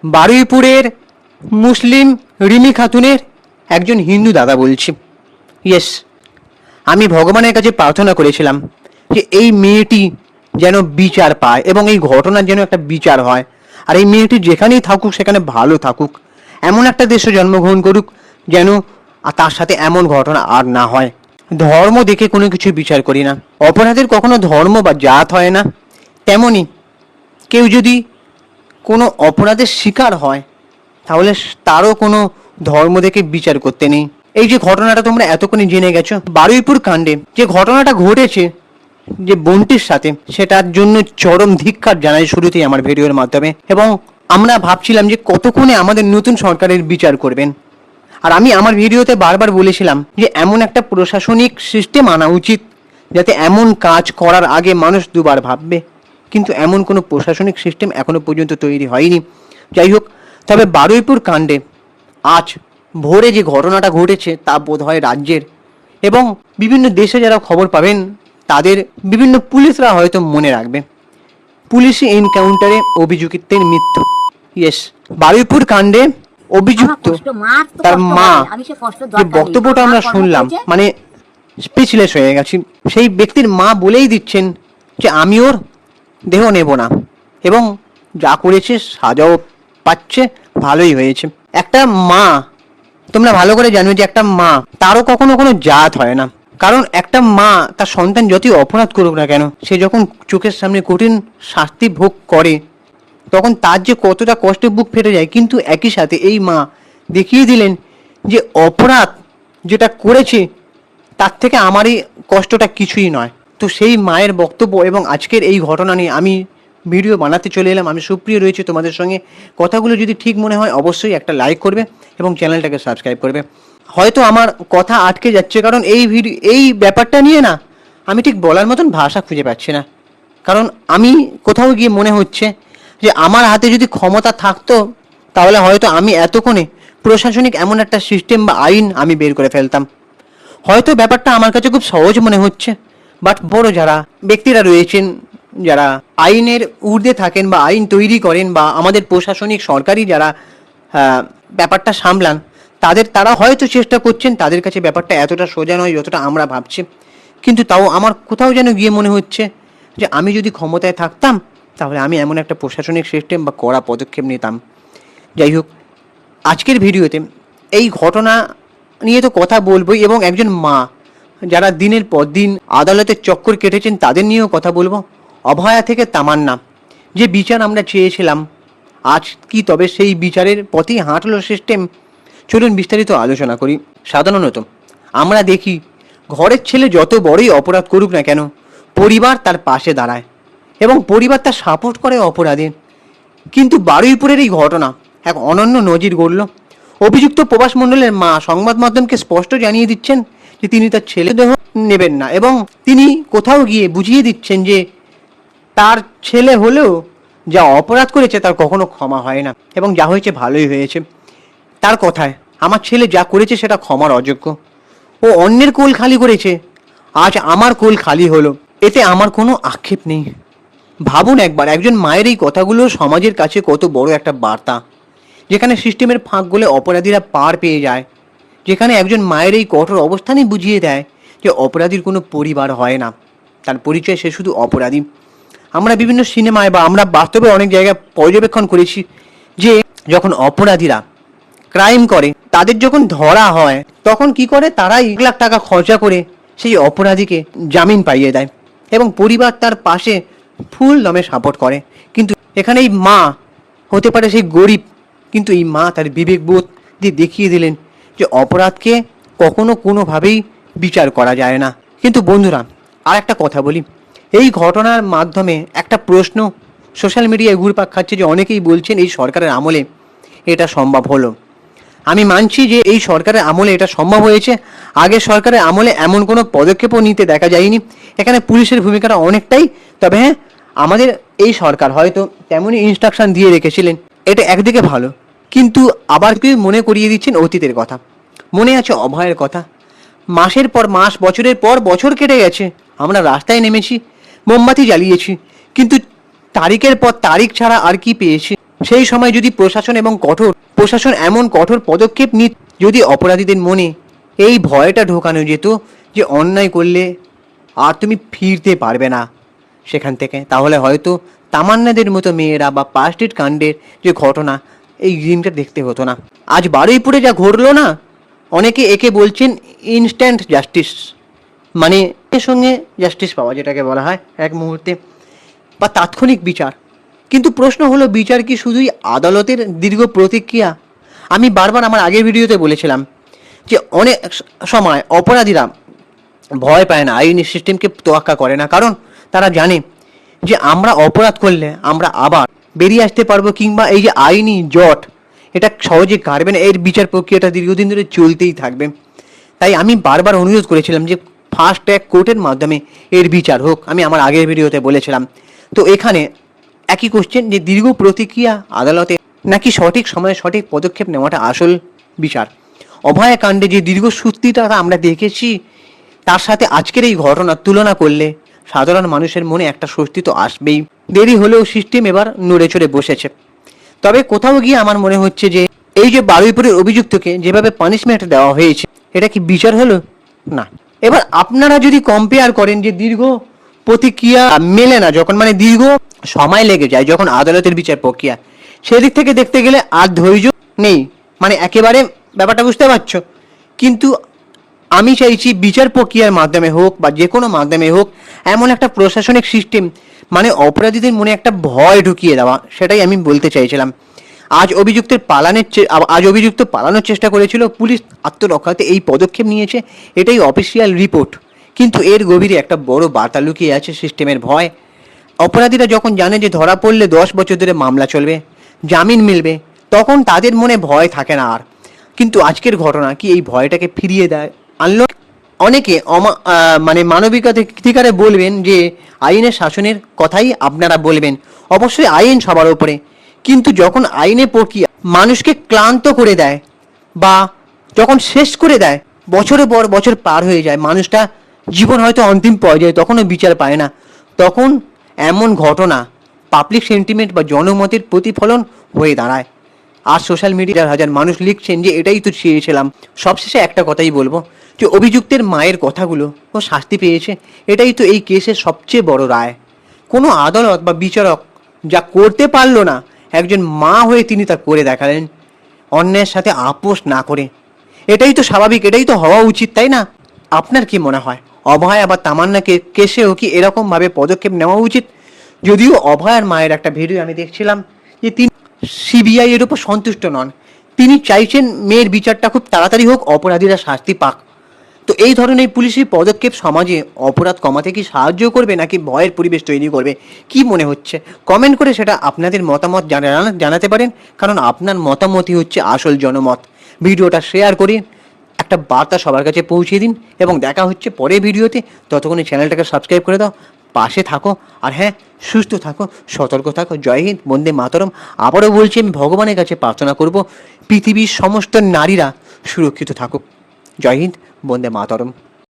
বারুইপুরের মুসলিম রিমি খাতুনের একজন হিন্দু দাদা বলছি। ইয়েস, আমি ভগবানের কাছে প্রার্থনা করেছিলাম যে এই মেয়েটি যেন বিচার পায় এবং এই ঘটনার যেন একটা বিচার হয়, আর এই মেয়েটি যেখানেই থাকুক সেখানে ভালো থাকুক, এমন একটা দেশে জন্মগ্রহণ করুক যেন তার সাথে এমন ঘটনা আর না হয়। ধর্ম দেখে কোনো কিছু বিচার করি না, অপরাধের কখনো ধর্ম বা জাত হয় না। তেমনি কেউ যদি কোনো অপরাধের শিকার হয় তাহলে তারও কোনো ধর্ম দেখে বিচার করতে নেই। এই যে ঘটনাটা তোমরা এতক্ষণে জেনে গেছো, বারুইপুর কাণ্ডে যে ঘটনাটা ঘটেছে যে বোনটির সাথে, সেটার জন্য চরম ধিক্কার জানাই শুরুতেই আমার ভিডিওর মাধ্যমে। এবং আমরা ভাবছিলাম যে কতক্ষণে আমাদের নতুন সরকারের বিচার করবেন। আর আমি আমার ভিডিওতে বারবার বলেছিলাম যে এমন একটা প্রশাসনিক সিস্টেম আনা উচিত যাতে এমন কাজ করার আগে মানুষ দুবার ভাববে, কিন্তু এমন কোনো প্রশাসনিক সিস্টেম এখনো পর্যন্ত তৈরি হয়নি। যাই হোক, তবে বারুইপুর কাণ্ডে আজ ভোরে যে ঘটনাটা ঘটেছে তা বোধ হয় রাজ্যের এবং বিভিন্ন দেশে যারা খবর পাবেন তাদের বিভিন্ন পুলিশরা হয়তো মনে রাখবে। পুলিশি এনকাউন্টারে অভিযুক্তের মৃত্যু। ইয়েস, বারুইপুর কাণ্ডে অভিযুক্ত তার মা যে বক্তব্যটা আমরা শুনলাম, মানে স্পিচলেস হয়ে গেছি। সেই ব্যক্তির মা বলেই দিচ্ছেন যে আমি ওর দেহ নেব না এবং যা করেছে সাজাও পাচ্ছে, ভালোই হয়েছে। একটা মা, তোমরা ভালো করে জানো যে একটা মা তারও কখনো কোনো জাত হয় না, কারণ একটা মা তার সন্তান যতই অপরাধ করুক না কেন, সে যখন চোখের সামনে কঠিন শাস্তি ভোগ করে তখন তার যে কতটা কষ্টে বুক ফেটে যায়। কিন্তু একই সাথে এই মা দেখিয়ে দিলেন যে অপরাধ যেটা করেছে তার থেকে আমারই কষ্টটা কিছুই নয়। তো সেই মায়ের বক্তব্য এবং আজকের এই ঘটনা নিয়ে আমি ভিডিও বানাতে চলে এলাম। আমি সুপ্রিয় রয়েছে তোমাদের সঙ্গে। কথাগুলো যদি ঠিক মনে হয় অবশ্যই একটা লাইক করবে এবং চ্যানেলটাকে সাবস্ক্রাইব করবে। হয়তো আমার কথা আটকে যাচ্ছে কারণ এই ব্যাপারটা নিয়ে না আমি ঠিক বলার মতন ভাষা খুঁজে পাচ্ছি না। কারণ আমি কোথাও গিয়ে মনে হচ্ছে যে আমার হাতে যদি ক্ষমতা থাকতো তাহলে হয়তো আমি এতক্ষণে প্রশাসনিক এমন একটা সিস্টেম বা আইন আমি বের করে ফেলতাম। হয়তো ব্যাপারটা আমার কাছে খুব সহজ মনে হচ্ছে, বাট বড় যারা ব্যক্তিরা রয়েছেন, যারা আইনের ঊর্ধ্বে থাকেন বা আইন তৈরি করেন বা আমাদের প্রশাসনিক সরকারি যারা ব্যাপারটা সামলান, তারা হয়তো চেষ্টা করছেন, তাদের কাছে ব্যাপারটা এতটা সোজা নয় যতটা আমরা ভাবছি। কিন্তু তাও আমার কোথাও যেন গিয়ে মনে হচ্ছে যে আমি যদি ক্ষমতায় থাকতাম তাহলে আমি এমন একটা প্রশাসনিক সিস্টেম বা কড়া পদক্ষেপ নিতাম। যাই হোক, আজকের ভিডিওতে এই ঘটনা নিয়ে তো কথা বলবোই এবং একজন মা যারা দিনের পর দিন আদালতের চক্কর কেটেছেন তাদের নিয়েও কথা বলবো। অভয়া থেকে তামান্না, যে বিচার আমরা চেয়েছিলাম, আজ কি তবে সেই বিচারের পথেই হাঁটলো সিস্টেম? চলুন বিস্তারিত আলোচনা করি। সাধারণত আমরা দেখি ঘরের ছেলে যত বড়ই অপরাধ করুক না কেন, পরিবার তার পাশে দাঁড়ায় এবং পরিবার তার সাপোর্ট করে অপরাধে। কিন্তু বারুইপুরের এই ঘটনা এক অনন্য নজির গড়ল। অভিযুক্ত প্রভাস মণ্ডলের মা সংবাদ মাধ্যমকে স্পষ্ট জানিয়ে দিচ্ছেন যে তিনি তার ছেলে দেহ নেবেন না এবং তিনি কোথাও গিয়ে বুঝিয়ে দিচ্ছেন যে তার ছেলে হলেও যা অপরাধ করেছে তার কখনো ক্ষমা হয় না এবং যা হয়েছে ভালোই হয়েছে। তার কথায় আমার ছেলে যা করেছে সেটা ক্ষমার অযোগ্য। ও অন্যের কোল খালি করেছে, আজ আমার কোল খালি হলো, এতে আমার কোনো আক্ষেপ নেই। ভাবুন একবার, একজন মায়ের এই কথাগুলো সমাজের কাছে কত বড় একটা বার্তা, যেখানে সিস্টেমের ফাঁক গলে অপরাধীরা পার পেয়ে যায়, যেখানে একজন মায়ের এই কঠোর অবস্থানই বুঝিয়ে দেয় যে অপরাধীর কোনো পরিবার হয় না, তার পরিচয় সে শুধু অপরাধী। আমরা বিভিন্ন সিনেমায় বা আমরা বাস্তবে অনেক জায়গায় পর্যবেক্ষণ করেছি যে যখন অপরাধীরা ক্রাইম করে তাদের যখন ধরা হয় তখন কি করে, তারা 1 লাখ টাকা খরচা করে সেই অপরাধীকে জামিন পাইয়ে দেয় এবং পরিবার তার পাশে ফুল দমে সাপোর্ট করে। কিন্তু এখানে এই মা হতে পারে সেই গরিব, কিন্তু এই মা তার বিবেকবোধ দিয়ে দেখিয়ে দিলেন যে অপরাধকে কখনো কোনোভাবেই বিচার করা যায় না। কিন্তু বন্ধুরা, আর একটা কথা বলি, এই ঘটনার মাধ্যমে একটা প্রশ্ন সোশ্যাল মিডিয়ায় ঘুরপাক খাচ্ছে যে অনেকেই বলছেন এই সরকারের আমলে এটা সম্ভব হলো। আমি মানছি যে এই সরকারের আমলে এটা সম্ভব হয়েছে, আগের সরকারের আমলে এমন কোনো পদক্ষেপও নিতে দেখা যায়নি। এখানে পুলিশের ভূমিকাটা অনেকটাই, তবে হ্যাঁ আমাদের এই সরকার হয়তো তেমনই ইনস্ট্রাকশন দিয়ে রেখেছিলেন, এটা একদিকে ভালো। কিন্তু আবার কেউ মনে করিয়ে দিচ্ছেন অতীতের কথা। মনে আছে অভয়ের কথা, মাসের পর মাস, বছরের পর বছর কেটে গেছে, আমরা রাস্তায় নেমেছি, মোমবাতি জ্বালিয়েছি, কিন্তু তারিখের পর তারিখ ছাড়া আর কি পেয়েছি? সেই সময় যদি প্রশাসন এমন কঠোর পদক্ষেপ নিত, যদি অপরাধীদের মনে এই ভয়টা ঢোকানো যেত যে অন্যায় করলে আর তুমি ফিরতে পারবে না সেখান থেকে, তাহলে হয়তো তামান্নাদের মতো মেয়েরা বা পাস্টেড কাণ্ডের যে ঘটনা, এই দিনটা দেখতে হতো না। আজ বারুইপুরে যা ঘটলো না, অনেকে একে বলছেন ইনস্ট্যান্ট জাস্টিস, মানে এর সঙ্গে জাস্টিস পাওয়া, যেটাকে বলা হয় এক মুহূর্তে, বা তাৎক্ষণিক বিচার। কিন্তু প্রশ্ন হলো, বিচার কি শুধুই আদালতের দীর্ঘ প্রতিক্রিয়া? আমি বারবার আমার আগের ভিডিওতে বলেছিলাম যে অনেক সময় অপরাধীরা ভয় পায় না, আইনি সিস্টেমকে তোয়াক্কা করে না, কারণ তারা জানে যে আমরা অপরাধ করলে আমরা আবার বেরিয়ে আসতে পারবো, কিংবা এই যে আইনি জট এটা সহজে কাটবে না, এর বিচার প্রক্রিয়াটা দীর্ঘদিন ধরে চলতেই থাকবে। তাই আমি বারবার অনুরোধ করেছিলাম যে ফাস্ট ট্র্যাক কোর্টের মাধ্যমে এর বিচার হোক, আমি আমার আগের ভিডিওতে বলেছিলাম। তো এখানে একই কোশ্চেন, যে দীর্ঘ প্রতিক্রিয়া আদালতে নাকি সঠিক সময়ে সঠিক পদক্ষেপ নেওয়াটা আসল বিচার? অভয়া কাণ্ডে যে দীর্ঘ সূত্রিটা আমরা দেখেছি, তার সাথে আজকের এই ঘটনার তুলনা করলে সাধারণ মানুষের মনে একটা স্বস্তি তো আসবেই। দেরি হলেও সিস্টেম এবার নড়ে চড়ে বসেছে। তবে কোথাও গিয়ে আমার মনে হচ্ছে যে এই যে বারুইপুরের অভিযুক্তকে যেভাবে পানিশমেন্ট দেওয়া হয়েছে, এটা কি বিচার হলো? না। এবার আপনারা যদি কম্পেয়ার করেন যে দীর্ঘ প্রতিক্রিয়া মেলে না যখন, মানে দীর্ঘ সময় লেগে যায় যখন আদালতের বিচার প্রক্রিয়া, সেদিক থেকে দেখতে গেলে আর ধৈর্য নেই, মানে একেবারে ব্যাপারটা বুঝতে পারছো। কিন্তু আমি চাইছি বিচার প্রক্রিয়ার মাধ্যমে হোক বা যে কোনো মাধ্যমে হোক, এমন একটা প্রশাসনিক সিস্টেম, মানে অপরাধীদের মনে একটা ভয় ঢুকিয়ে দেওয়া, সেটাই আমি বলতে চাইছিলাম। আজ অভিযুক্ত পালানোর চেষ্টা করেছিল, পুলিশ আত্মরক্ষাতে এই পদক্ষেপ নিয়েছে, এটাই অফিসিয়াল রিপোর্ট। কিন্তু এর গভীরে একটা বড় বার্তা লুকিয়ে আছে, সিস্টেমের ভয়। অপরাধীরা যখন জানে যে ধরা পড়লে 10 বছর ধরে মামলা চলবে, জামিন মিলবে, তখন তাদের মনে ভয় থাকে না আর। কিন্তু আজকের ঘটনা কি এই ভয়টাকে ফিরিয়ে দেয় আনলো? অনেকে মানে মানবিকাধিকারে বলবেন যে আইনের শাসনের কথাই আপনারা বলবেন, অবশ্যই আইন সবার উপরে। কিন্তু যখন আইনের প্রক্রিয়া মানুষকে ক্লান্ত করে দেয় বা যখন শেষ করে দেয়, বছরের পর বছর পার হয়ে যায়, মানুষটা জীবন হয়তো অন্তিম পর্যায়ে, তখনও বিচার পায় না, তখন এমন ঘটনা পাবলিক সেন্টিমেন্ট বা জনমতের প্রতিফলন হয়ে দাঁড়ায়। আর সোশ্যাল মিডিয়ার হাজার মানুষ লিখছেন যে এটাই তো চেয়েছিলাম। সবশেষে একটা কথাই বলবো, যে অভিযুক্তের মায়ের কথাগুলো ও শাস্তি পেয়েছে, এটাই তো এই কেসের সবচেয়ে বড় রায়। কোনো আদালত বা বিচারক যা করতে পারলো না, একজন মা হয়ে তিনি তা করে দেখালেন, অন্যায়ের সাথে আপোষ না করে। এটাই তো স্বাভাবিক, এটাই তো হওয়া উচিত, তাই না? আপনার কি মনে হয়, অভয়া বা তামান্নাকে কেসেও কি এরকমভাবে পদক্ষেপ নেওয়া উচিত? যদিও অভয়ার মায়ের একটা ভিডিও আমি দেখছিলাম যে তিনি সিবিআই এর উপর সন্তুষ্ট নন, তিনি চাইছেন মেয়ের বিচারটা খুব তাড়াতাড়ি হোক, অপরাধীরা শাস্তি পাক। তো এই ধরনের পুলিশি পদক্ষেপ সমাজে অপরাধ কমাতে কি সাহায্য করবে নাকি ভয়ের পরিবেশ তৈরি করবে, কি মনে হচ্ছে? কমেন্ট করে সেটা আপনাদের মতামত জানাতে পারেন, কারণ আপনার মতামতই হচ্ছে আসল জনমত। ভিডিওটা শেয়ার করুন, একটা বার্তা সবার কাছে পৌঁছে দিন, এবং দেখা হচ্ছে পরের ভিডিওতে। ততক্ষণে চ্যানেলটাকে সাবস্ক্রাইব করে দাও, পাশে থাকো, আর হ্যাঁ, সুস্থ থাকো, সতর্ক থাকো। জয় হিন্দ, বন্দে মাতরম। আবারও বলছি, আমি ভগবানের কাছে প্রার্থনা করব পৃথিবীর সমস্ত নারীরা সুরক্ষিত থাকুক। জয় হিন্দ, বন্দে মাতরম।